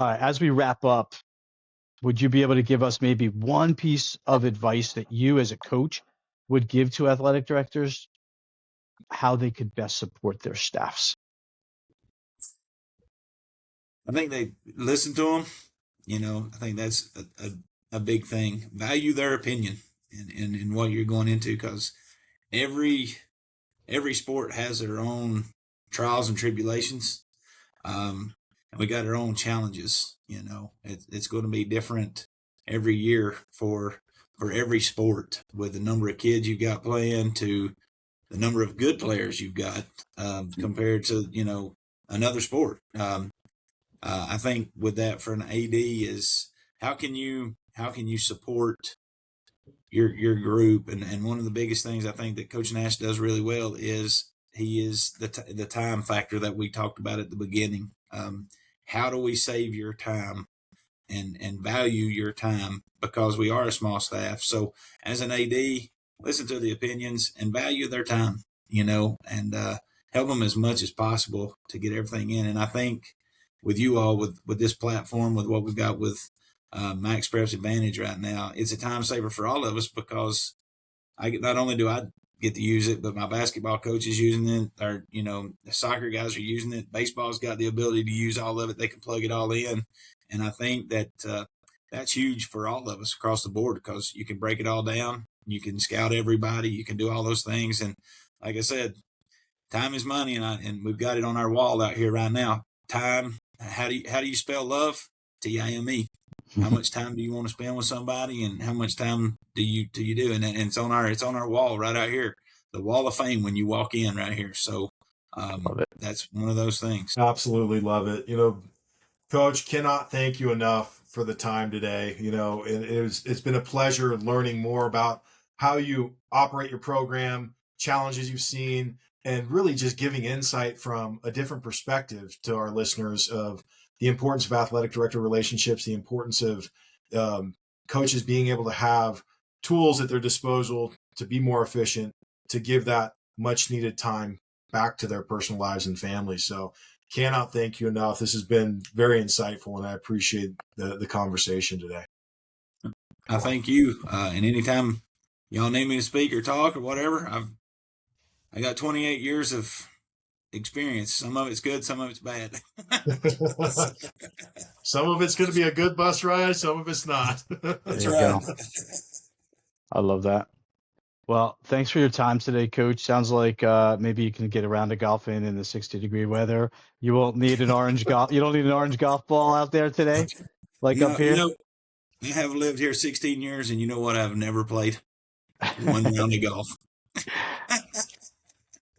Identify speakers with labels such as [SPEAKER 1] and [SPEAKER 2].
[SPEAKER 1] As we wrap up, would you be able to give us maybe one piece of advice that you as a coach would give to athletic directors, how they could best support their staffs?
[SPEAKER 2] I think they listen to them. I think that's a big thing. Value their opinion in what you're going into, because every sport has their own trials and tribulations. And we got our own challenges. It's going to be different every year for every sport, with the number of kids you've got playing to the number of good players you've got, compared to another sport. I think with that, for an AD, is how can you support your group, and one of the biggest things I think that Coach Nash does really well is he is the time factor that we talked about at the beginning. How do we save your time and value your time, because we are a small staff? So as an AD, listen to the opinions and value their time, and help them as much as possible to get everything in. And I think with you all, with this platform, with what we've got with Max Preps Advantage right now, it's a time saver for all of us, because not only do I get to use it, but my basketball coach is using it, or the soccer guys are using it. Baseball's got the ability to use all of it. They can plug it all in, and I think that that's huge for all of us across the board, because you can break it all down. You can scout everybody. You can do all those things, and like I said, time is money, and we've got it on our wall out here right now. Time. How do you spell love? TIME. How much time do you want to spend with somebody, and how much time do you do? And it's on our wall right out here, the wall of fame when you walk in right here. So that's one of those things.
[SPEAKER 3] Absolutely love it. Coach, cannot thank you enough for the time today. It's been a pleasure learning more about how you operate your program, challenges you've seen, and really just giving insight from a different perspective to our listeners of the importance of athletic director relationships, the importance of coaches being able to have tools at their disposal to be more efficient, to give that much needed time back to their personal lives and families. So cannot thank you enough. This has been very insightful, and I appreciate the conversation today.
[SPEAKER 2] I thank you. And anytime y'all need me to speak or talk or whatever, I got 28 years of experience. Some of it's good, some of it's bad.
[SPEAKER 3] Some of it's going to be a good bus ride, some of it's not.
[SPEAKER 2] That's right.
[SPEAKER 1] I love that. Well, thanks for your time today, Coach. Sounds like maybe you can get around to golfing in the 60-degree weather. You won't need an orange golf. You don't need an orange golf ball out there today, up here.
[SPEAKER 2] I have lived here 16 years, and you know what? I've never played one round of golf.